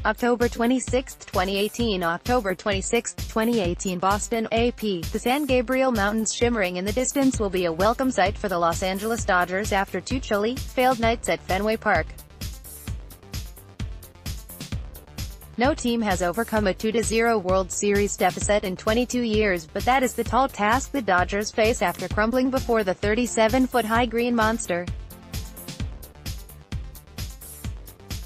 October 26, 2018. October 26, 2018. Boston, AP. The San Gabriel Mountains shimmering in the distance will be a welcome sight for the Los Angeles Dodgers after two chilly, failed nights at Fenway Park. No team has overcome a 2-0 World Series deficit in 22 years, but that is the tall task the Dodgers face after crumbling before the 37-foot-high green monster.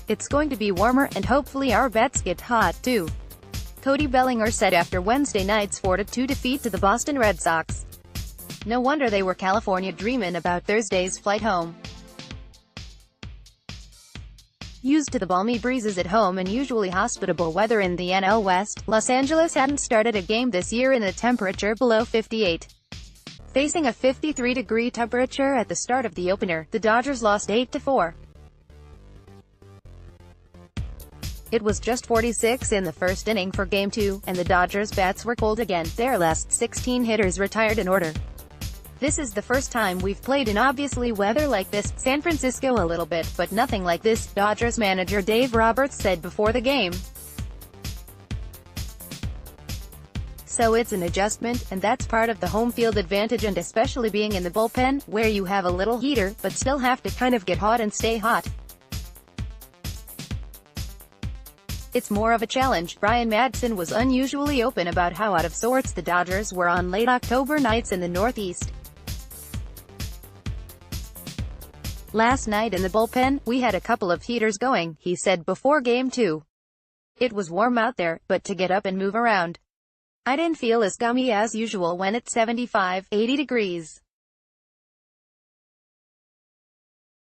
It's going to be warmer, and hopefully our bats get hot, too, Cody Bellinger said after Wednesday night's 4-2 defeat to the Boston Red Sox. No wonder they were California dreamin' about Thursday's flight home. Used to the balmy breezes at home and usually hospitable weather in the NL West, Los Angeles hadn't started a game this year in a temperature below 58. Facing a 53-degree temperature at the start of the opener, the Dodgers lost 8-4. It was just 46 in the first inning for Game 2, and the Dodgers' bats were cold again. Their last 16 hitters retired in order. This is the first time we've played in obviously weather like this. San Francisco a little bit, but nothing like this, Dodgers manager Dave Roberts said before the game. So it's an adjustment, and that's part of the home field advantage, and especially being in the bullpen, where you have a little heater, but still have to kind of get hot and stay hot. It's more of a challenge. Brian Madsen was unusually open about how out of sorts the Dodgers were on late October nights in the Northeast. Last night in the bullpen, we had a couple of heaters going, he said before Game 2. It was warm out there, but to get up and move around, I didn't feel as gummy as usual when it's 75, 80 degrees.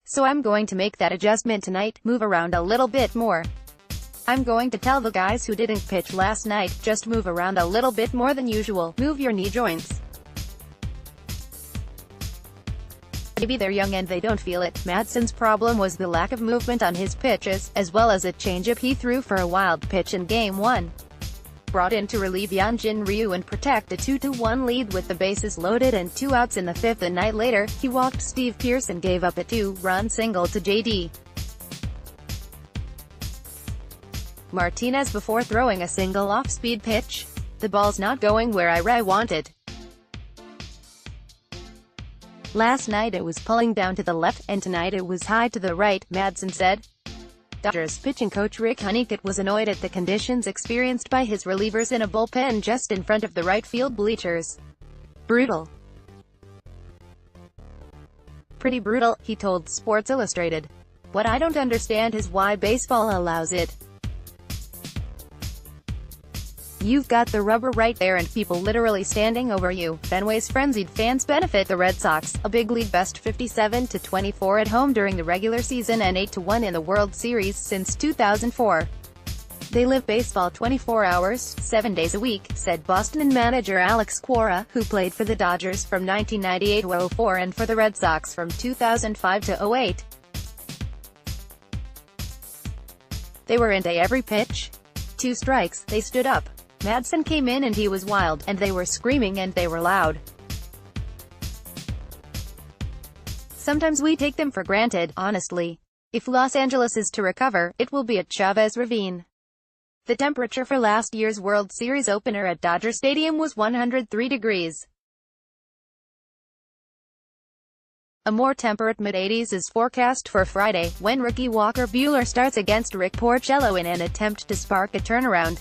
So I'm going to make that adjustment tonight, move around a little bit more. I'm going to tell the guys who didn't pitch last night, just move around a little bit more than usual, move your knee joints. Maybe they're young and they don't feel it. Madsen's problem was the lack of movement on his pitches, as well as a changeup he threw for a wild pitch in Game 1. Brought in to relieve Hyunjin Ryu and protect a 2-1 lead with the bases loaded and 2 outs in the fifth. A night later, he walked Steve Pearce and gave up a 2-run single to J.D. Martinez before throwing a single off-speed pitch. The ball's not going where I wanted. Last night it was pulling down to the left, and tonight it was high to the right, Madsen said. Dodgers pitching coach Rick Honeycutt was annoyed at the conditions experienced by his relievers in a bullpen just in front of the right field bleachers. Brutal. Pretty brutal, he told Sports Illustrated. What I don't understand is why baseball allows it. You've got the rubber right there and people literally standing over you. Fenway's frenzied fans benefit the Red Sox, a big lead best 57-24 at home during the regular season and 8-1 in the World Series since 2004. They live baseball 24 hours, 7 days a week, said Boston manager Alex Cora, who played for the Dodgers from 1998 to 04 and for the Red Sox from 2005 to 08. They were into every pitch. 2 strikes, they stood up. Madsen came in and he was wild, and they were screaming and they were loud. Sometimes we take them for granted, honestly. If Los Angeles is to recover, it will be at Chavez Ravine. The temperature for last year's World Series opener at Dodger Stadium was 103 degrees. A more temperate mid-80s is forecast for Friday, when rookie Walker Buehler starts against Rick Porcello in an attempt to spark a turnaround.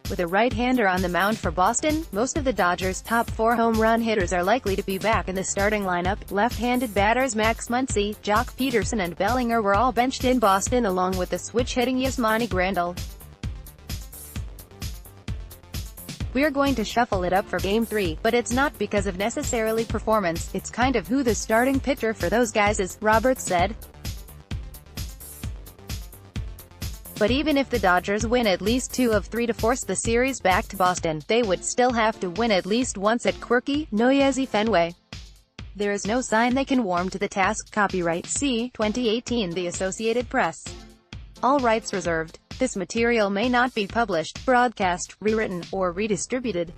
With a right-hander on the mound for Boston, most of the Dodgers' top 4 home run hitters are likely to be back in the starting lineup. Left-handed batters Max Muncy, Jock Peterson and Bellinger were all benched in Boston along with the switch-hitting Yasmani Grandal. We're going to shuffle it up for Game 3, but it's not because of necessarily performance, it's kind of who the starting pitcher for those guys is, Roberts said. But even if the Dodgers win at least 2 of 3 to force the series back to Boston, they would still have to win at least once at quirky, noisy Fenway. There is no sign they can warm to the task. Copyright C. 2018 The Associated Press. All rights reserved. This material may not be published, broadcast, rewritten, or redistributed.